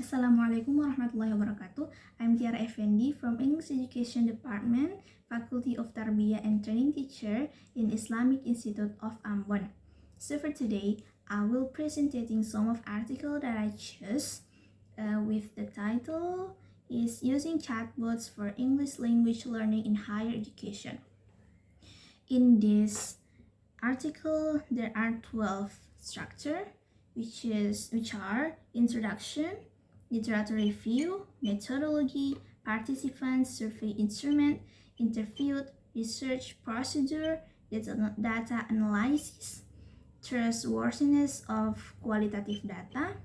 Assalamualaikum warahmatullahi wabarakatuh. I'm Tiara Efendi from English Education Department, Faculty of Tarbiyah and Training Teacher in Islamic Institute of Ambon. So for today, I will presenting some of article that I chose with the title is Using Chatbots for English Language Learning in Higher Education. In this article, there are 12 structure, which are introduction, literature review, methodology, participants, survey instrument, interviewed, research procedure, data analysis, trustworthiness of qualitative data,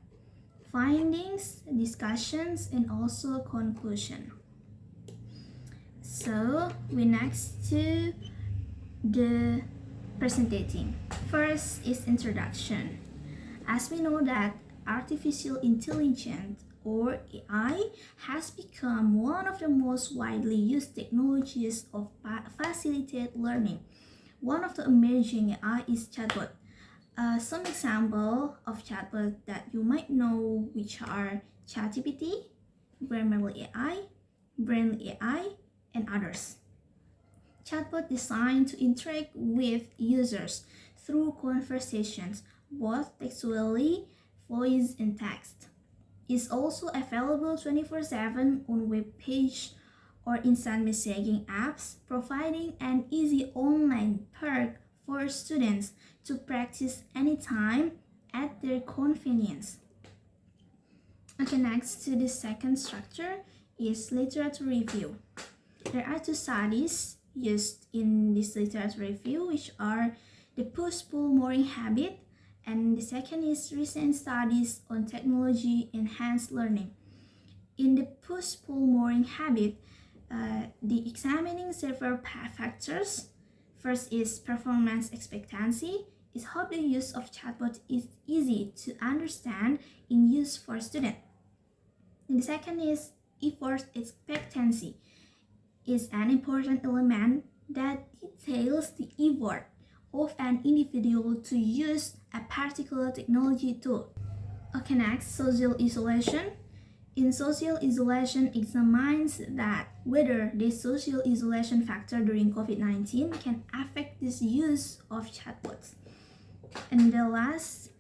findings, discussions, and also conclusion. So we next to the presenting. First is introduction. As we know that artificial intelligence or AI has become one of the most widely used technologies of facilitate learning. One of the emerging AI is chatbot. Some example of chatbot that you might know, which are ChatGPT, Brainly AI, Brainly AI, and others. Chatbot designed to interact with users through conversations, both textually, voice, and text. It's also available 24/7 on web page or instant messaging apps, providing an easy online perk for students to practice anytime at their convenience. Okay, next to the second structure is literature review. There are two studies used in this literature review, which are the push-pull mooring habit, and the second is recent studies on technology enhanced learning. In the push-pull mooring habit, the examining several factors. First is performance expectancy, is how the use of chatbot is easy to understand in use for students. And the second is effort expectancy, is an important element that details the effort of an individual to use a particular technology tool. Okay, next, social isolation. In social isolation examines that whether the social isolation factor during COVID-19 can affect this use of chatbots. And the last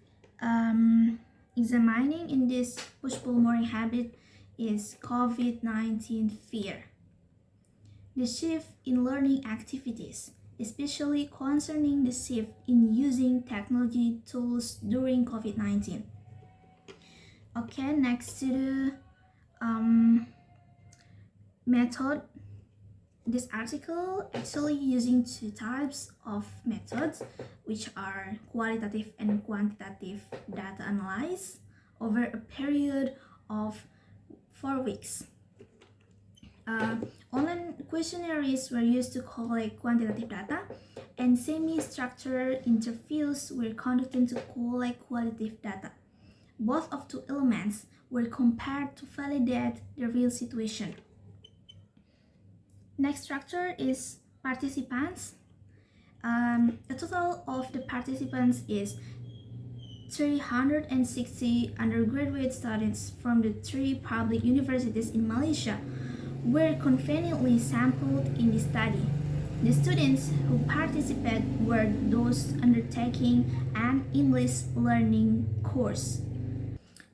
examining in this push-pull mooring habit is COVID-19 fear. The shift in learning activities, especially concerning the shift in using technology tools during COVID-19. Okay, next to the method. This article actually using two types of methods, which are qualitative and quantitative data analysis over a period of 4 weeks. Online questionnaires were used to collect quantitative data, and semi-structured interviews were conducted to collect qualitative data. Both of two elements were compared to validate the real situation. Next structure is participants. The total of the participants is 360 undergraduate students from the 3 public universities in Malaysia were conveniently sampled in the study. The students who participated were those undertaking an English learning course.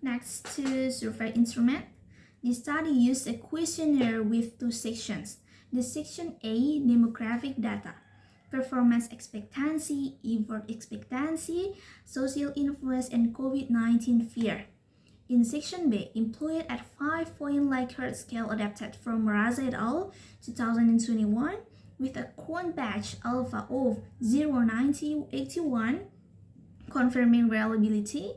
Next to survey instrument. The study used a questionnaire with 2 sections. The section A, demographic data, performance expectancy, effort expectancy, social influence, and COVID-19 fear. In section B, employed at 5-point Likert scale adapted from Raza et al. 2021 with a quant batch alpha of 0.9081, confirming reliability.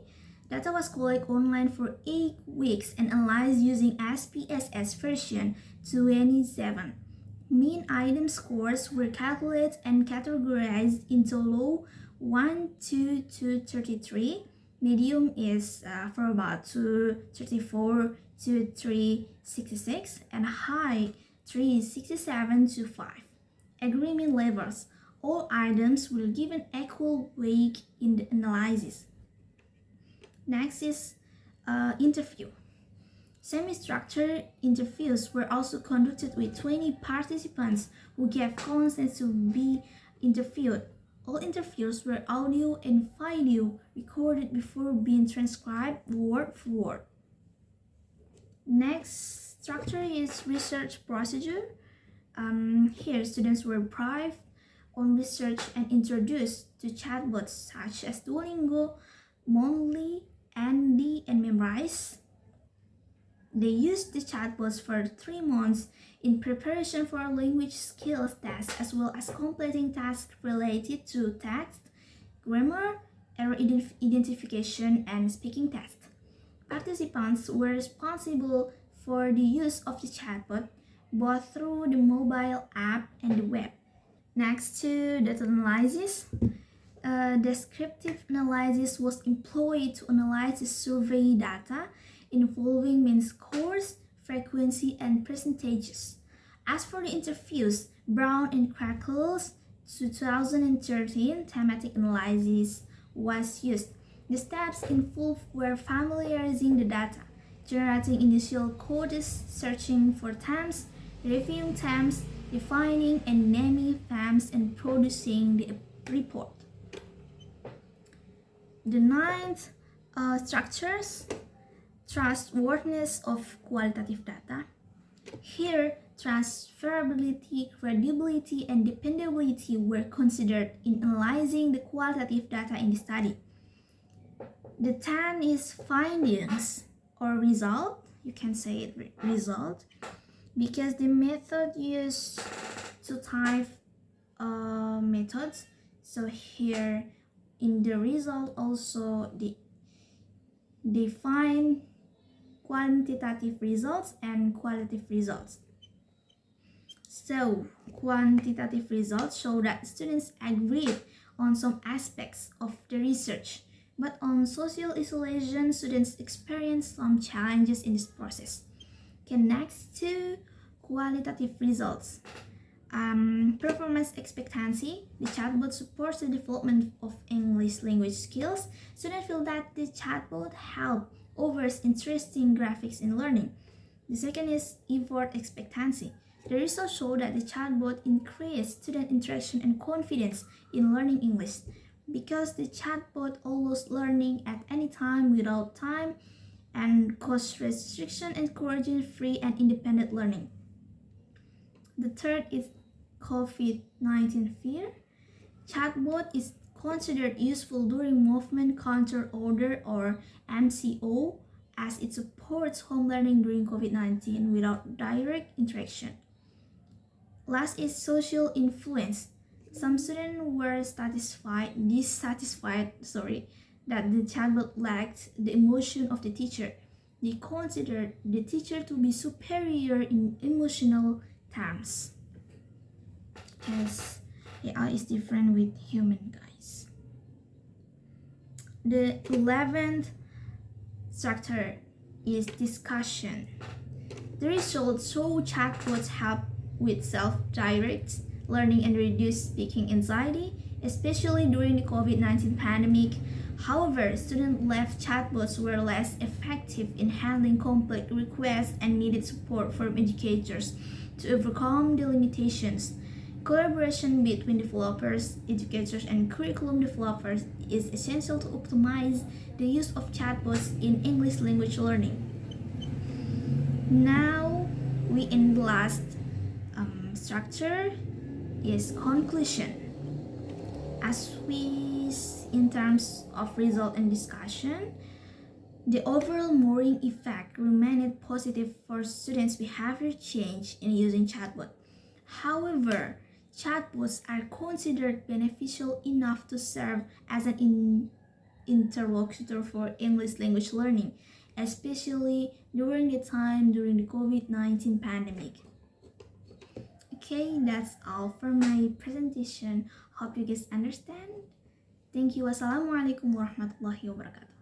Data was collected online for 8 weeks and analyzed using SPSS version 27. Mean item scores were calculated and categorized into low 1, 2 to 33. Medium is for about 234 to 366, and high 367 to 5. Agreement levels. All items were given equal weight in the analysis. Next is interview. Semi-structured interviews were also conducted with 20 participants who gave consent to be interviewed. All interviews were audio and video recorded before being transcribed word for word. Next structure is research procedure. Here, students were briefed on research and introduced to chatbots such as Duolingo, Monthly, Andy, and Memrise. They used the chatbots for 3 months in preparation for a language skills test as well as completing tasks related to text, grammar, error identification, and speaking tests. Participants were responsible for the use of the chatbot both through the mobile app and the web. Next to data analysis. Descriptive analysis was employed to analyze the survey data involving mean scores, frequency, and percentages. As for the interviews, Brown and Crackle's 2013 thematic analysis was used. The steps involved were familiarizing the data, generating initial codes, searching for terms, reviewing terms, defining and naming terms, and producing the report. The ninth structures, trustworthiness of qualitative data. Here, transferability, credibility, and dependability were considered in analyzing the qualitative data in the study. The 10 is findings or result. You can say it result because the method used to type methods. So here in the result also they find quantitative results and qualitative results. So quantitative results show that students agreed on some aspects of the research, but on social isolation, students experienced some challenges in this process. Okay, next to qualitative results. Performance expectancy. The chatbot supports the development of English language skills. Students feel that the chatbot helped offers interesting graphics in learning. The second is effort expectancy. The results show that the chatbot increased student interaction and confidence in learning English because the chatbot allows learning at any time without time and cost restriction, encouraging free and independent learning. The third is COVID-19 fear. Chatbot is considered useful during movement control order or MCO as it supports home learning during COVID-19 without direct interaction. Last is social influence. Some students were dissatisfied that the chatbot lacked the emotion of the teacher. They considered the teacher to be superior in emotional terms. As AI is different with human, guys. The 11th structure is discussion. The results show chatbots help with self-direct learning and reduce speaking anxiety, especially during the COVID-19 pandemic. However, student-led chatbots were less effective in handling complex requests and needed support from educators to overcome the limitations. Collaboration between developers, educators, and curriculum developers is essential to optimize the use of chatbots in English language learning. Now, we end the last structure is conclusion. As we in terms of result and discussion, the overall mooring effect remained positive for students' behavior change in using chatbot. However, chatbots are considered beneficial enough to serve as an interlocutor for English language learning, especially during the COVID-19 pandemic. Okay, that's all for my presentation. Hope you guys understand. Thank you. Wassalamualaikum warahmatullahi wabarakatuh.